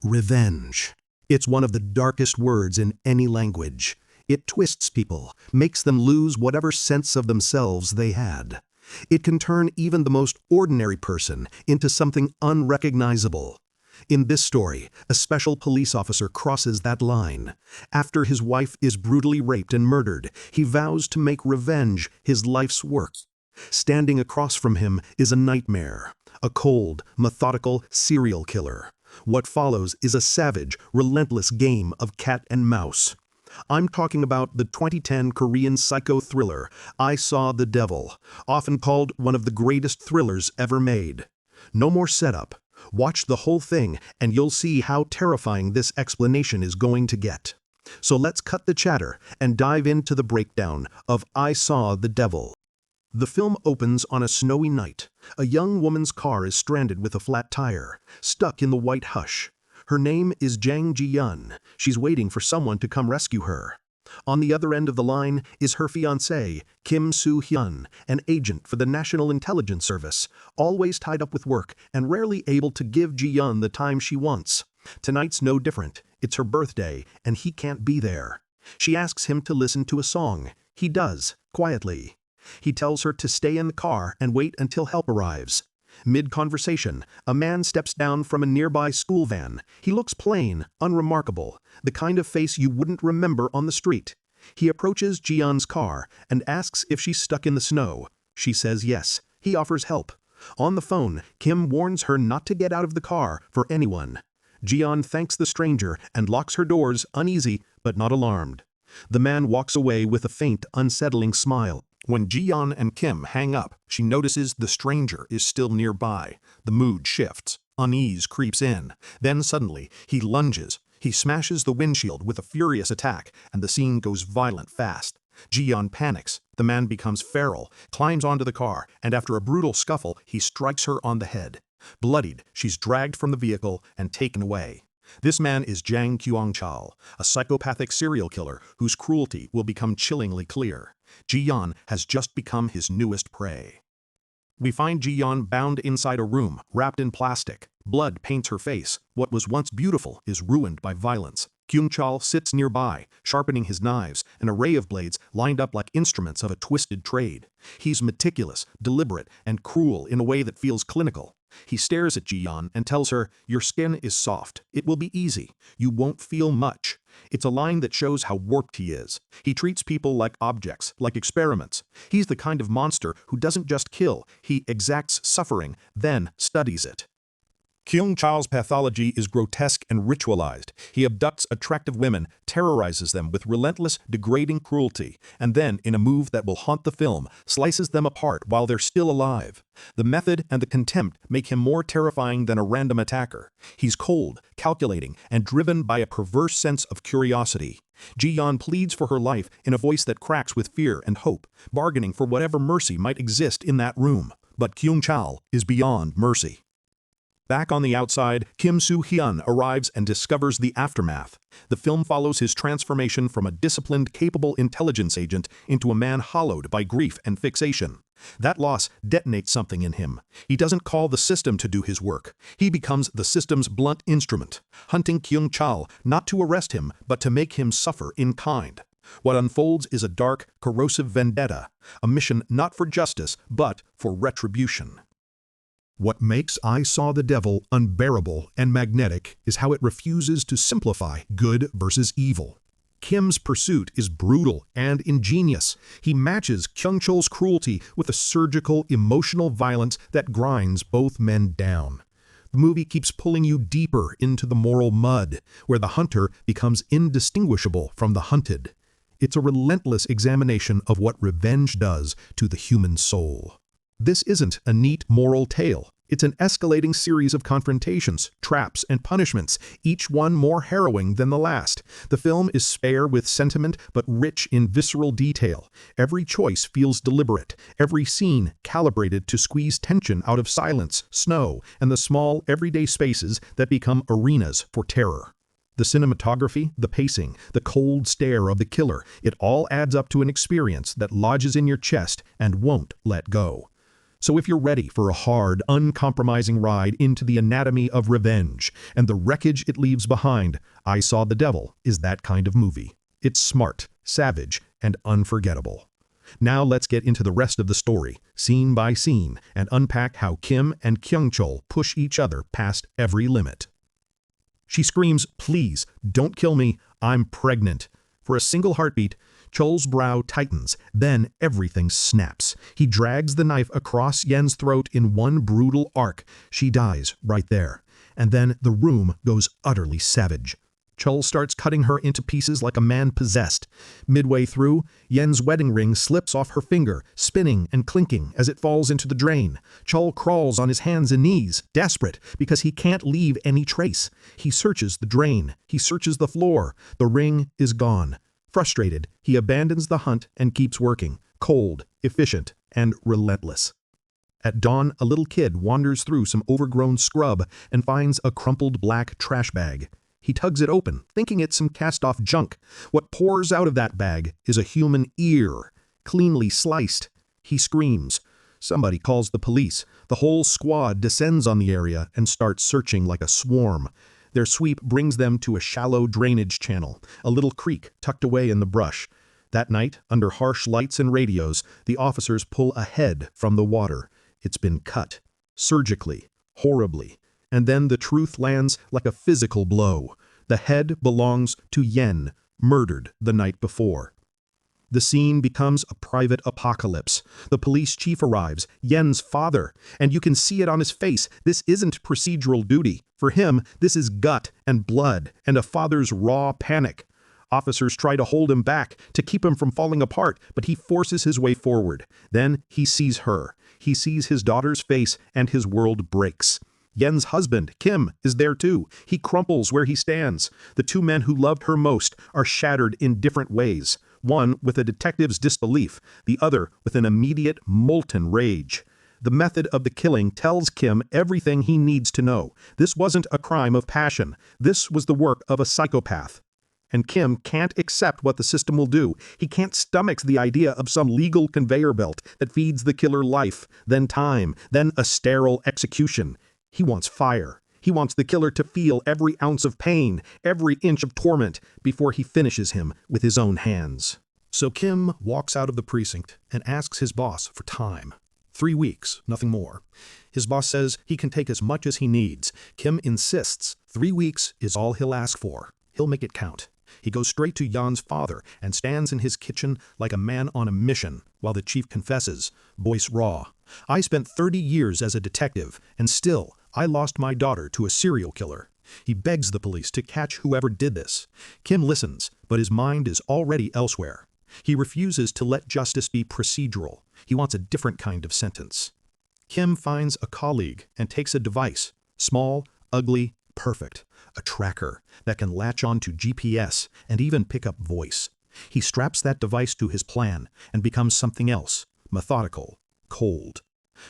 Revenge. It's one of the darkest words in any language. It twists people, makes them lose whatever sense of themselves they had. It can turn even the most ordinary person into something unrecognizable. In this story, a special police officer crosses that line. After his wife is brutally raped and murdered, he vows to make revenge his life's work. Standing across from him is a nightmare, a cold, methodical serial killer. What follows is a savage, relentless game of cat and mouse. I'm talking about the 2010 Korean psycho thriller, I Saw the Devil, often called one of the greatest thrillers ever made. No more setup. Watch the whole thing and you'll see how terrifying this explanation is going to get. So let's cut the chatter and dive into the breakdown of I Saw the Devil. The film opens on a snowy night. A young woman's car is stranded with a flat tire, stuck in the white hush. Her name is Jang Ji-yeon. She's waiting for someone to come rescue her. On the other end of the line is her fiancé, Kim Soo-hyun, an agent for the National Intelligence Service, always tied up with work and rarely able to give Ji-yeon the time she wants. Tonight's no different. It's her birthday, and he can't be there. She asks him to listen to a song. He does, quietly. He tells her to stay in the car and wait until help arrives. Mid-conversation, a man steps down from a nearby school van. He looks plain, unremarkable, the kind of face you wouldn't remember on the street. He approaches Ji-yeon's car and asks if she's stuck in the snow. She says yes. He offers help. On the phone, Kim warns her not to get out of the car for anyone. Ji-yeon thanks the stranger and locks her doors, uneasy but not alarmed. The man walks away with a faint, unsettling smile. When Ji-yeon and Kim hang up, she notices the stranger is still nearby. The mood shifts. Unease creeps in. Then suddenly, he lunges. He smashes the windshield with a furious attack, and the scene goes violent fast. Ji-yeon panics. The man becomes feral, climbs onto the car, and after a brutal scuffle, he strikes her on the head. Bloodied, she's dragged from the vehicle and taken away. This man is Jang Kyung-chul, a psychopathic serial killer whose cruelty will become chillingly clear. Ji-yeon has just become his newest prey. We find Ji-yeon bound inside a room, wrapped in plastic. Blood paints her face. What was once beautiful is ruined by violence. Kyung-chul sits nearby, sharpening his knives, an array of blades lined up like instruments of a twisted trade. He's meticulous, deliberate, and cruel in a way that feels clinical. He stares at Ji-yeon and tells her, "Your skin is soft. It will be easy. You won't feel much." It's a line that shows how warped he is. He treats people like objects, like experiments. He's the kind of monster who doesn't just kill, he exacts suffering, then studies it. Kyung-chul's pathology is grotesque and ritualized. He abducts attractive women, terrorizes them with relentless, degrading cruelty, and then, in a move that will haunt the film, slices them apart while they're still alive. The method and the contempt make him more terrifying than a random attacker. He's cold, calculating, and driven by a perverse sense of curiosity. Ji-yeon pleads for her life in a voice that cracks with fear and hope, bargaining for whatever mercy might exist in that room. But Kyung-chul is beyond mercy. Back on the outside, Kim Soo-hyun arrives and discovers the aftermath. The film follows his transformation from a disciplined, capable intelligence agent into a man hollowed by grief and fixation. That loss detonates something in him. He doesn't call the system to do his work. He becomes the system's blunt instrument, hunting Kyung-chul not to arrest him, but to make him suffer in kind. What unfolds is a dark, corrosive vendetta, a mission not for justice, but for retribution. What makes I Saw the Devil unbearable and magnetic is how it refuses to simplify good versus evil. Kim's pursuit is brutal and ingenious. He matches Kyung-chul's cruelty with a surgical, emotional violence that grinds both men down. The movie keeps pulling you deeper into the moral mud, where the hunter becomes indistinguishable from the hunted. It's a relentless examination of what revenge does to the human soul. This isn't a neat moral tale. It's an escalating series of confrontations, traps, and punishments, each one more harrowing than the last. The film is spare with sentiment but rich in visceral detail. Every choice feels deliberate, every scene calibrated to squeeze tension out of silence, snow, and the small, everyday spaces that become arenas for terror. The cinematography, the pacing, the cold stare of the killer, it all adds up to an experience that lodges in your chest and won't let go. So if you're ready for a hard, uncompromising ride into the anatomy of revenge and the wreckage it leaves behind, I Saw the Devil is that kind of movie. It's smart, savage, and unforgettable. Now let's get into the rest of the story, scene by scene, and unpack how Kim and Kyung-chul push each other past every limit. She screams, "Please, don't kill me, I'm pregnant." For a single heartbeat, Chul's brow tightens, then everything snaps. He drags the knife across Yen's throat in one brutal arc. She dies right there. And then the room goes utterly savage. Chul starts cutting her into pieces like a man possessed. Midway through, Yen's wedding ring slips off her finger, spinning and clinking as it falls into the drain. Chul crawls on his hands and knees, desperate, because he can't leave any trace. He searches the drain. He searches the floor. The ring is gone. Frustrated, he abandons the hunt and keeps working, cold, efficient, and relentless. At dawn, a little kid wanders through some overgrown scrub and finds a crumpled black trash bag. He tugs it open, thinking it's some cast-off junk. What pours out of that bag is a human ear, cleanly sliced. He screams. Somebody calls the police. The whole squad descends on the area and starts searching like a swarm. Their sweep brings them to a shallow drainage channel, a little creek tucked away in the brush. That night, under harsh lights and radios, the officers pull a head from the water. It's been cut, surgically, horribly. And then the truth lands like a physical blow. The head belongs to Yen, murdered the night before. The scene becomes a private apocalypse. The police chief arrives, Yen's father, and you can see it on his face. This isn't procedural duty. For him, this is gut and blood and a father's raw panic. Officers try to hold him back, to keep him from falling apart, but he forces his way forward. Then he sees her. He sees his daughter's face, and his world breaks. Yen's husband, Kim, is there too. He crumples where he stands. The two men who loved her most are shattered in different ways. One with a detective's disbelief, the other with an immediate, molten rage. The method of the killing tells Kim everything he needs to know. This wasn't a crime of passion. This was the work of a psychopath. And Kim can't accept what the system will do. He can't stomach the idea of some legal conveyor belt that feeds the killer life, then time, then a sterile execution. He wants fire. He wants the killer to feel every ounce of pain, every inch of torment, before he finishes him with his own hands. So Kim walks out of the precinct and asks his boss for time. 3 weeks, nothing more. His boss says he can take as much as he needs. Kim insists 3 weeks is all he'll ask for. He'll make it count. He goes straight to Yan's father and stands in his kitchen like a man on a mission, while the chief confesses, voice raw. "I spent 30 years as a detective, and still, I lost my daughter to a serial killer." He begs the police to catch whoever did this. Kim listens, but his mind is already elsewhere. He refuses to let justice be procedural. He wants a different kind of sentence. Kim finds a colleague and takes a device, small, ugly, perfect, a tracker that can latch on to GPS and even pick up voice. He straps that device to his plan and becomes something else, methodical, cold.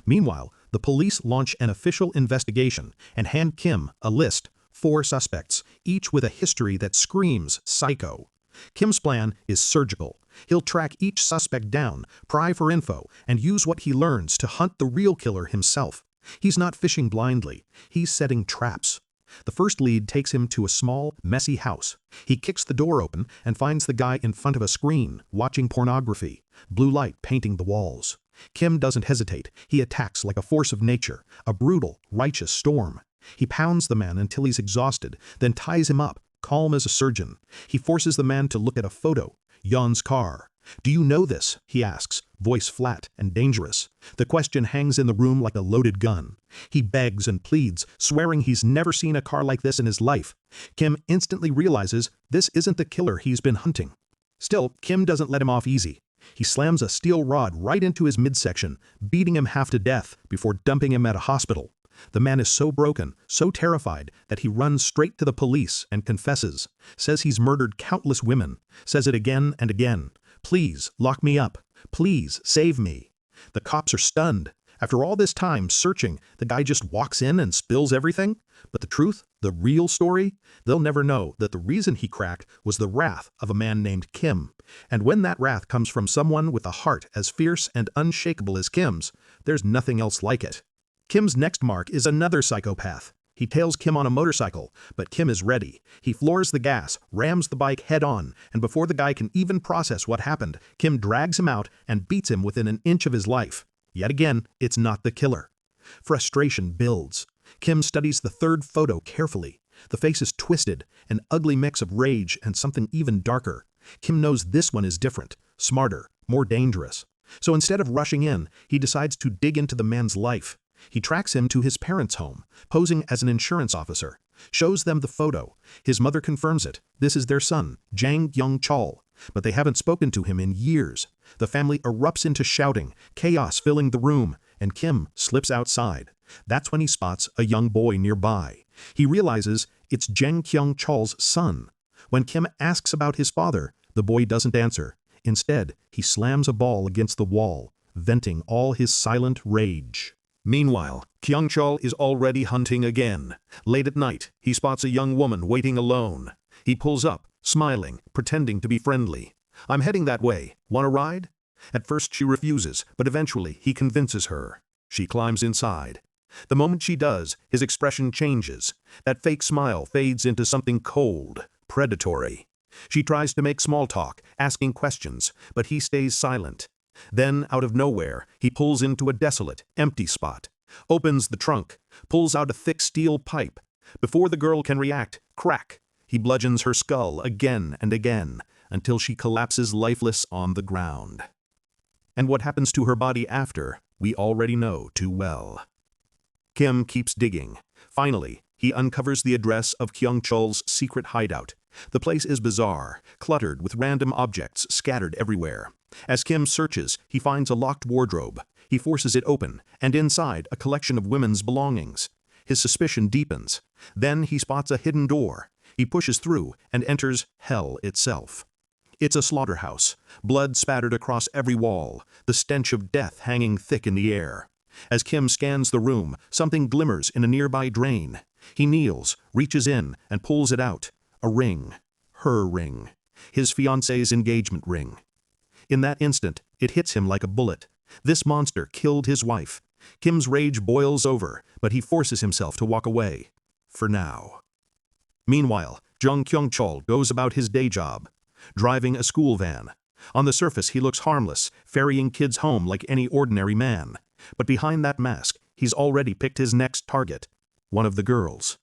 Meanwhile, the police launch an official investigation and hand Kim a list, 4 suspects, each with a history that screams psycho. Kim's plan is surgical. He'll track each suspect down, pry for info, and use what he learns to hunt the real killer himself. He's not fishing blindly. He's setting traps. The first lead takes him to a small, messy house. He kicks the door open and finds the guy in front of a screen, watching pornography, blue light painting the walls. Kim doesn't hesitate. He attacks like a force of nature, a brutal, righteous storm. He pounds the man until he's exhausted, then ties him up, calm as a surgeon. He forces the man to look at a photo, Yan's car. "Do you know this?" he asks, voice flat and dangerous. The question hangs in the room like a loaded gun. He begs and pleads, swearing he's never seen a car like this in his life. Kim instantly realizes this isn't the killer he's been hunting. Still, Kim doesn't let him off easy. He slams a steel rod right into his midsection, beating him half to death before dumping him at a hospital. The man is so broken, so terrified, that he runs straight to the police and confesses, says he's murdered countless women, says it again and again. "Please, lock me up. Please, save me." The cops are stunned. After all this time searching, the guy just walks in and spills everything? But the truth, the real story, they'll never know that the reason he cracked was the wrath of a man named Kim. And when that wrath comes from someone with a heart as fierce and unshakable as Kim's, there's nothing else like it. Kim's next mark is another psychopath. He tails Kim on a motorcycle, but Kim is ready. He floors the gas, rams the bike head-on, and before the guy can even process what happened, Kim drags him out and beats him within an inch of his life. Yet again, it's not the killer. Frustration builds. Kim studies the third photo carefully. The face is twisted, an ugly mix of rage and something even darker. Kim knows this one is different, smarter, more dangerous. So instead of rushing in, he decides to dig into the man's life. He tracks him to his parents' home, posing as an insurance officer, shows them the photo. His mother confirms it. This is their son, Jang Kyung-chol, but they haven't spoken to him in years. The family erupts into shouting, chaos filling the room, and Kim slips outside. That's when he spots a young boy nearby. He realizes it's Jang Kyung-chol's son. When Kim asks about his father, the boy doesn't answer. Instead, he slams a ball against the wall, venting all his silent rage. Meanwhile, Kyung-chol is already hunting again. Late at night, he spots a young woman waiting alone. He pulls up, smiling, pretending to be friendly. "I'm heading that way. Want a ride?" At first she refuses, but eventually he convinces her. She climbs inside. The moment she does, his expression changes. That fake smile fades into something cold, predatory. She tries to make small talk, asking questions, but he stays silent. Then, out of nowhere, he pulls into a desolate, empty spot, opens the trunk, pulls out a thick steel pipe. Before the girl can react, crack! He bludgeons her skull again and again, until she collapses lifeless on the ground. And what happens to her body after, we already know too well. Kim keeps digging. Finally, he uncovers the address of Kyung-chol's secret hideout. The place is bizarre, cluttered with random objects scattered everywhere. As Kim searches, he finds a locked wardrobe. He forces it open, and inside, a collection of women's belongings. His suspicion deepens. Then he spots a hidden door. He pushes through and enters hell itself. It's a slaughterhouse, blood spattered across every wall, the stench of death hanging thick in the air. As Kim scans the room, something glimmers in a nearby drain. He kneels, reaches in, and pulls it out. A ring. Her ring. His fiancée's engagement ring. In that instant, it hits him like a bullet. This monster killed his wife. Kim's rage boils over, but he forces himself to walk away. For now. Meanwhile, Jang Kyung-chol goes about his day job, driving a school van. On the surface, he looks harmless, ferrying kids home like any ordinary man. But behind that mask, he's already picked his next target, one of the girls.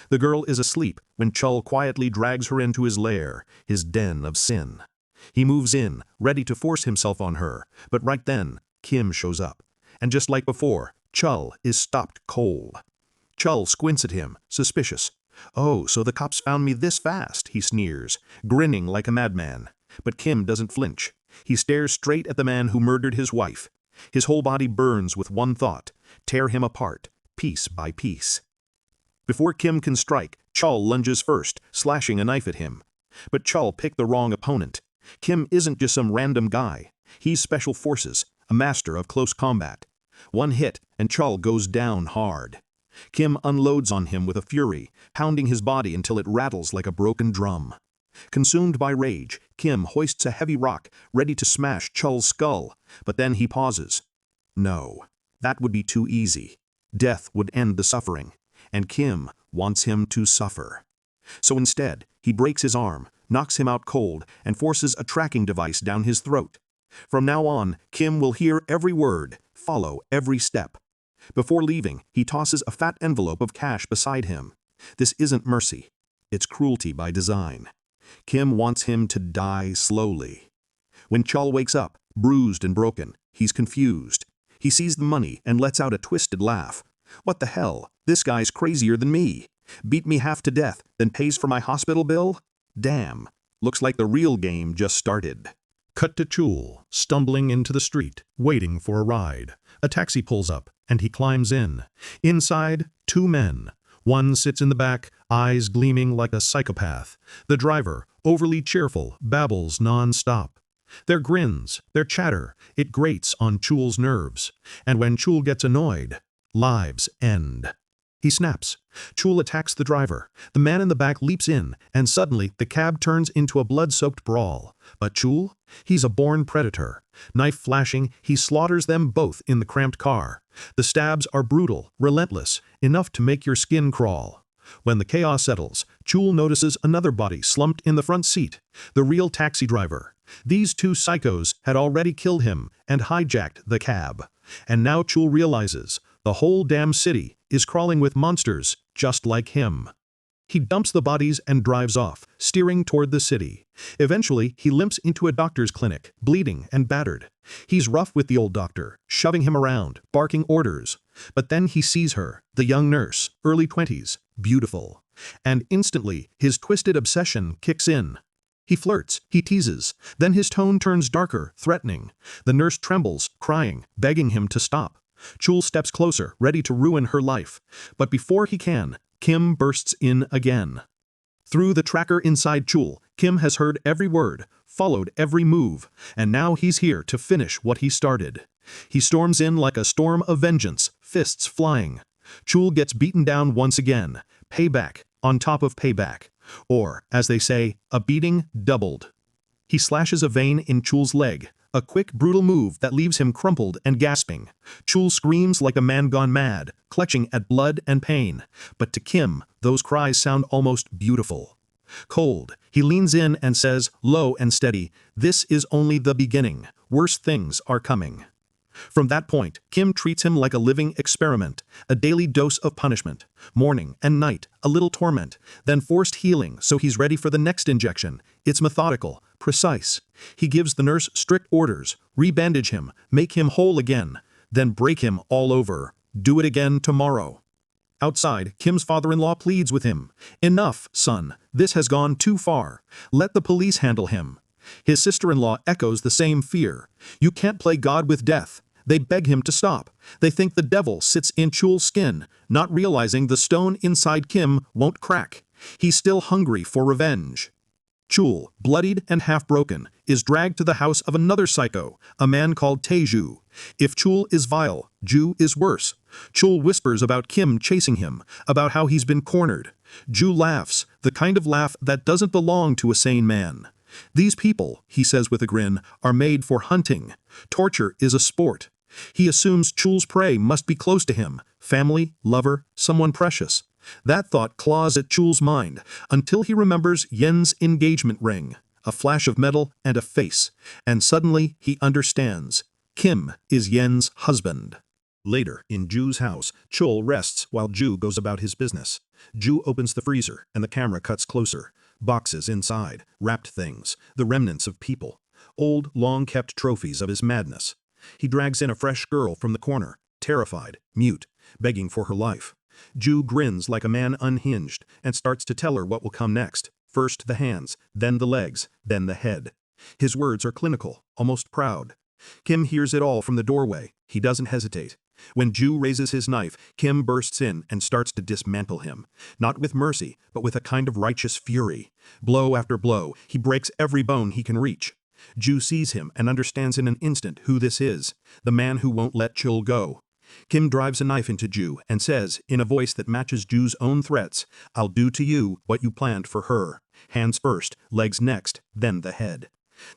The girl is asleep when Chol quietly drags her into his lair, his den of sin. He moves in, ready to force himself on her, but right then, Kim shows up. And just like before, Chol is stopped cold. Chol squints at him, suspicious. "Oh, so the cops found me this fast," he sneers, grinning like a madman. But Kim doesn't flinch. He stares straight at the man who murdered his wife. His whole body burns with one thought: tear him apart, piece by piece. Before Kim can strike, Chol lunges first, slashing a knife at him. But Chol picked the wrong opponent. Kim isn't just some random guy. He's Special Forces, a master of close combat. One hit, and Chol goes down hard. Kim unloads on him with a fury, pounding his body until it rattles like a broken drum. Consumed by rage, Kim hoists a heavy rock, ready to smash Chol's skull, but then he pauses. No, that would be too easy. Death would end the suffering, and Kim wants him to suffer. So instead, he breaks his arm, knocks him out cold, and forces a tracking device down his throat. From now on, Kim will hear every word, follow every step. Before leaving, he tosses a fat envelope of cash beside him. This isn't mercy. It's cruelty by design. Kim wants him to die slowly. When Chol wakes up, bruised and broken, he's confused. He sees the money and lets out a twisted laugh. What the hell? This guy's crazier than me. Beat me half to death, then pays for my hospital bill? Damn. Looks like the real game just started. Cut to Chul, stumbling into the street, waiting for a ride. A taxi pulls up, and he climbs in. Inside, two men. One sits in the back, eyes gleaming like a psychopath. The driver, overly cheerful, babbles non-stop. Their grins, their chatter, it grates on Chul's nerves. And when Chul gets annoyed, lives end. He snaps. Chul attacks the driver. The man in the back leaps in, and suddenly the cab turns into a blood-soaked brawl. But Chul? He's a born predator. Knife flashing, he slaughters them both in the cramped car. The stabs are brutal, relentless, enough to make your skin crawl. When the chaos settles, Chul notices another body slumped in the front seat, the real taxi driver. These two psychos had already killed him and hijacked the cab. And now Chul realizes the whole damn city is crawling with monsters just like him. He dumps the bodies and drives off, steering toward the city. Eventually, he limps into a doctor's clinic, bleeding and battered. He's rough with the old doctor, shoving him around, barking orders. But then he sees her, the young nurse, early 20s, beautiful. And instantly, his twisted obsession kicks in. He flirts, he teases, then his tone turns darker, threatening. The nurse trembles, crying, begging him to stop. Chul steps closer, ready to ruin her life. But before he can, Kim bursts in again. Through the tracker inside Chul, Kim has heard every word, followed every move, and now he's here to finish what he started. He storms in like a storm of vengeance, fists flying. Chul gets beaten down once again, payback on top of payback. Or, as they say, a beating doubled. He slashes a vein in Chul's leg, a quick, brutal move that leaves him crumpled and gasping. Chul screams like a man gone mad, clutching at blood and pain. But to Kim, those cries sound almost beautiful. Cold, he leans in and says, low and steady, "This is only the beginning. Worse things are coming." From that point, Kim treats him like a living experiment, a daily dose of punishment. Morning and night, a little torment, then forced healing so he's ready for the next injection. It's methodical, precise. He gives the nurse strict orders, rebandage him, make him whole again, then break him all over. Do it again tomorrow. Outside, Kim's father-in-law pleads with him. "Enough, son. This has gone too far. Let the police handle him." His sister-in-law echoes the same fear. "You can't play God with death." They beg him to stop. They think the devil sits in Chul's skin, not realizing the stone inside Kim won't crack. He's still hungry for revenge. Chul, bloodied and half-broken, is dragged to the house of another psycho, a man called Tae-ju. If Chul is vile, Ju is worse. Chul whispers about Kim chasing him, about how he's been cornered. Ju laughs, the kind of laugh that doesn't belong to a sane man. "These people," he says with a grin, "are made for hunting. Torture is a sport." He assumes Chul's prey must be close to him, family, lover, someone precious. That thought claws at Chul's mind, until he remembers Yen's engagement ring, a flash of metal and a face, and suddenly he understands. Kim is Yen's husband. Later, in Ju's house, Chul rests while Ju goes about his business. Ju opens the freezer, and the camera cuts closer. Boxes inside, wrapped things, the remnants of people. Old, long-kept trophies of his madness. He drags in a fresh girl from the corner, terrified, mute, begging for her life. Ju grins like a man unhinged and starts to tell her what will come next. First the hands, then the legs, then the head. His words are clinical, almost proud. Kim hears it all from the doorway. He doesn't hesitate. When Ju raises his knife, Kim bursts in and starts to dismantle him. Not with mercy, but with a kind of righteous fury. Blow after blow, he breaks every bone he can reach. Ju sees him and understands in an instant who this is, the man who won't let Chul go. Kim drives a knife into Ju and says, in a voice that matches Ju's own threats, "I'll do to you what you planned for her. Hands first, legs next, then the head."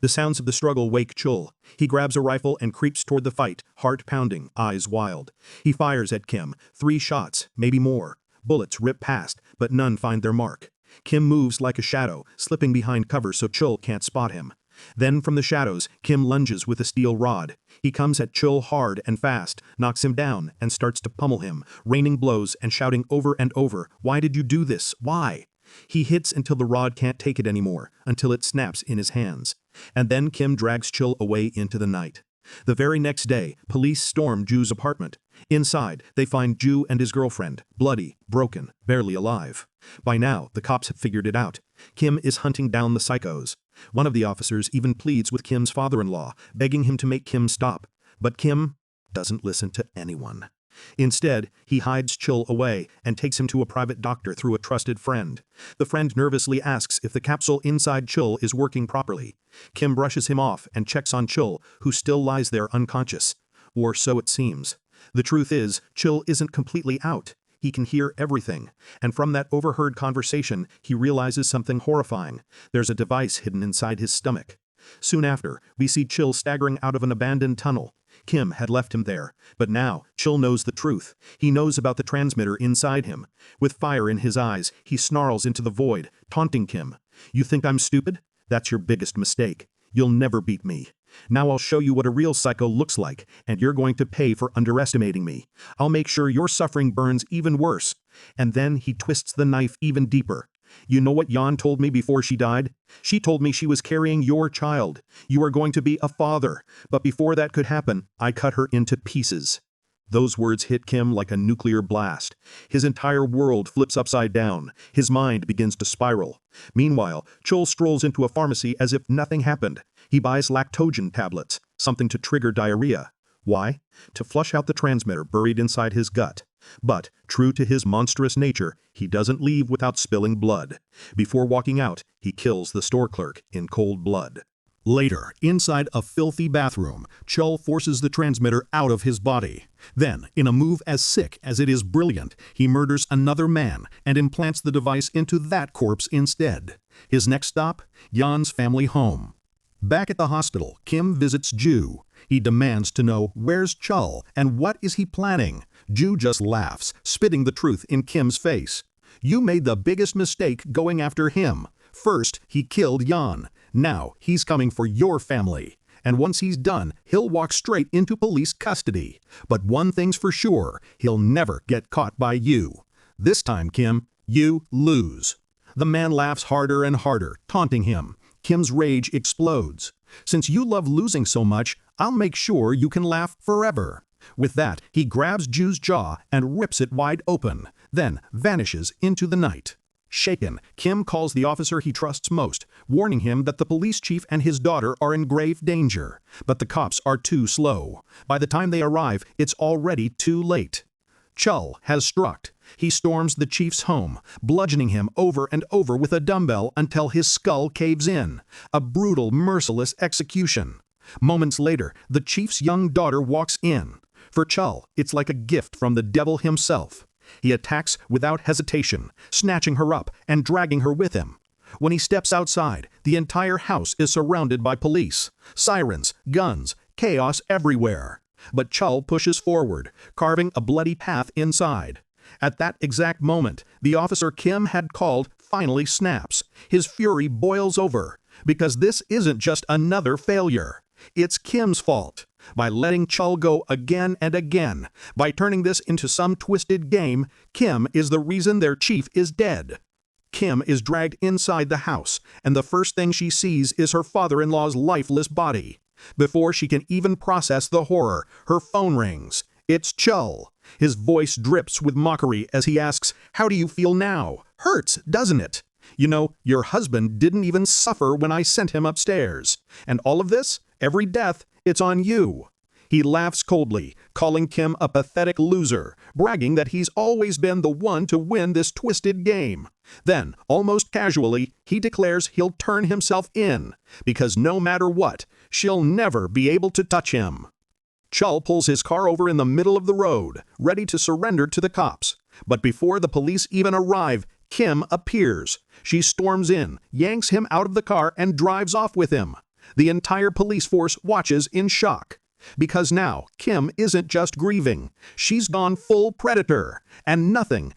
The sounds of the struggle wake Chul. He grabs a rifle and creeps toward the fight, heart pounding, eyes wild. He fires at Kim, 3 shots, maybe more. Bullets rip past, but none find their mark. Kim moves like a shadow, slipping behind cover so Chul can't spot him. Then from the shadows, Kim lunges with a steel rod. He comes at Chul hard and fast, knocks him down, and starts to pummel him, raining blows and shouting over and over, "Why did you do this? Why?" He hits until the rod can't take it anymore, until it snaps in his hands. And then Kim drags Chul away into the night. The very next day, police storm Ju's apartment. Inside, they find Ju and his girlfriend, bloody, broken, barely alive. By now, the cops have figured it out. Kim is hunting down the psychos. One of the officers even pleads with Kim's father-in-law, begging him to make Kim stop. But Kim doesn't listen to anyone. Instead, he hides Chul away and takes him to a private doctor through a trusted friend. The friend nervously asks if the capsule inside Chul is working properly. Kim brushes him off and checks on Chul, who still lies there unconscious. Or so it seems. The truth is, Chul isn't completely out. He can hear everything, and from that overheard conversation, he realizes something horrifying. There's a device hidden inside his stomach. Soon after, we see Chul staggering out of an abandoned tunnel. Kim had left him there, but now Chul knows the truth. He knows about the transmitter inside him. With fire in his eyes, he snarls into the void, taunting Kim. "You think I'm stupid? That's your biggest mistake. You'll never beat me. Now I'll show you what a real psycho looks like, and you're going to pay for underestimating me. I'll make sure your suffering burns even worse." And then he twists the knife even deeper. "You know what Jan told me before she died? She told me she was carrying your child. You are going to be a father. But before that could happen, I cut her into pieces." Those words hit Kim like a nuclear blast. His entire world flips upside down. His mind begins to spiral. Meanwhile, Chul strolls into a pharmacy as if nothing happened. He buys lactogen tablets, something to trigger diarrhea. Why? To flush out the transmitter buried inside his gut. But, true to his monstrous nature, he doesn't leave without spilling blood. Before walking out, he kills the store clerk in cold blood. Later, inside a filthy bathroom, Chul forces the transmitter out of his body. Then, in a move as sick as it is brilliant, he murders another man and implants the device into that corpse instead. His next stop? Jan's family home. Back at the hospital, Kim visits Ju. He demands to know where's Chul and what is he planning. Ju just laughs, spitting the truth in Kim's face. "You made the biggest mistake going after him. First, he killed Jan. Now, he's coming for your family. And once he's done, he'll walk straight into police custody. But one thing's for sure, he'll never get caught by you. This time, Kim, you lose." The man laughs harder and harder, taunting him. Kim's rage explodes. "Since you love losing so much, I'll make sure you can laugh forever." With that, he grabs Ju's jaw and rips it wide open, then vanishes into the night. Shaken, Kim calls the officer he trusts most, warning him that the police chief and his daughter are in grave danger. But the cops are too slow. By the time they arrive, it's already too late. Chul has struck. He storms the chief's home, bludgeoning him over and over with a dumbbell until his skull caves in. A brutal, merciless execution. Moments later, the chief's young daughter walks in. For Chul, it's like a gift from the devil himself. He attacks without hesitation, snatching her up and dragging her with him. When he steps outside, the entire house is surrounded by police. Sirens, guns, chaos everywhere. But Chul pushes forward, carving a bloody path inside. At that exact moment, the officer Kim had called finally snaps. His fury boils over, because this isn't just another failure. It's Kim's fault. By letting Chul go again and again, by turning this into some twisted game, Kim is the reason their chief is dead. Kim is dragged inside the house, and the first thing she sees is her father-in-law's lifeless body. Before she can even process the horror, her phone rings. It's Chul. His voice drips with mockery as he asks, "How do you feel now? Hurts, doesn't it? You know, your husband didn't even suffer when I sent him upstairs. And all of this, every death, it's on you." He laughs coldly, calling Kim a pathetic loser, bragging that he's always been the one to win this twisted game. Then, almost casually, he declares he'll turn himself in, because no matter what, she'll never be able to touch him. Chul pulls his car over in the middle of the road, ready to surrender to the cops. But before the police even arrive, Kim appears. She storms in, yanks him out of the car, and drives off with him. The entire police force watches in shock. Because now, Kim isn't just grieving. She's gone full predator, and nothing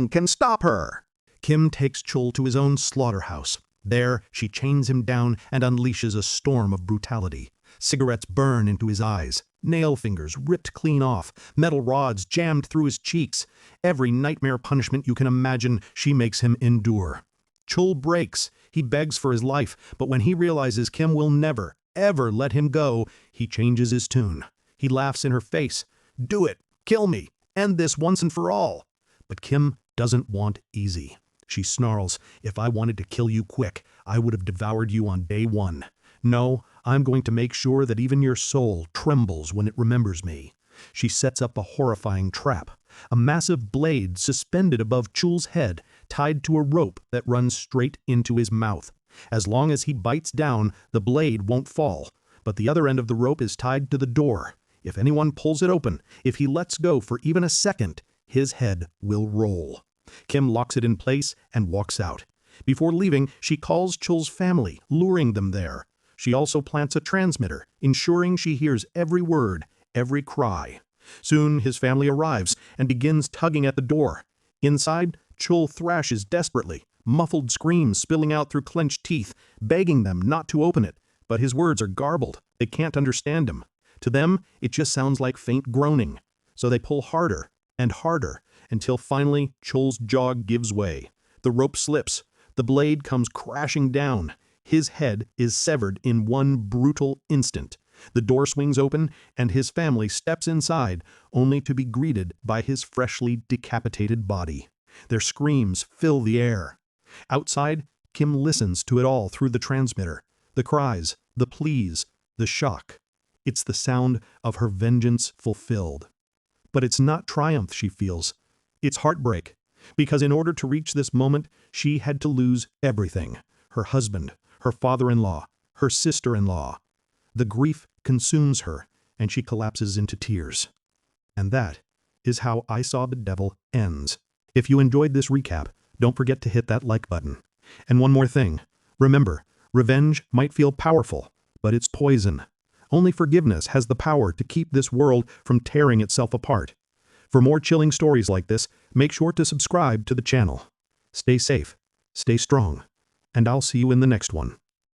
can stop her. Kim takes Chul to his own slaughterhouse. There, she chains him down and unleashes a storm of brutality. Cigarettes burn into his eyes, nail fingers ripped clean off, metal rods jammed through his cheeks. Every nightmare punishment you can imagine, she makes him endure. Chul breaks. He begs for his life, but when he realizes Kim will never, ever let him go, he changes his tune. He laughs in her face. "Do it. Kill me. End this once and for all." But Kim doesn't want easy. She snarls, "If I wanted to kill you quick, I would have devoured you on day one. No, I'm going to make sure that even your soul trembles when it remembers me." She sets up a horrifying trap, a massive blade suspended above Chul's head, tied to a rope that runs straight into his mouth. As long as he bites down, the blade won't fall, but the other end of the rope is tied to the door. If anyone pulls it open, if he lets go for even a second, his head will roll. Kim locks it in place and walks out. Before leaving, she calls Chul's family, luring them there. She also plants a transmitter, ensuring she hears every word, every cry. Soon his family arrives and begins tugging at the door. Inside, Chul thrashes desperately, muffled screams spilling out through clenched teeth, begging them not to open it. But his words are garbled. They can't understand him. To them, it just sounds like faint groaning. So they pull harder and harder until finally Chul's jaw gives way. The rope slips. The blade comes crashing down. His head is severed in one brutal instant. The door swings open and his family steps inside, only to be greeted by his freshly decapitated body. Their screams fill the air. Outside, Kim listens to it all through the transmitter. The cries, the pleas, the shock. It's the sound of her vengeance fulfilled. But it's not triumph she feels. It's heartbreak. Because in order to reach this moment, she had to lose everything. Her husband, her father-in-law, her sister-in-law. The grief consumes her, and she collapses into tears. And that is how I Saw the Devil ends. If you enjoyed this recap, don't forget to hit that like button. And one more thing. Remember, revenge might feel powerful, but it's poison. Only forgiveness has the power to keep this world from tearing itself apart. For more chilling stories like this, make sure to subscribe to the channel. Stay safe, stay strong, and I'll see you in the next one.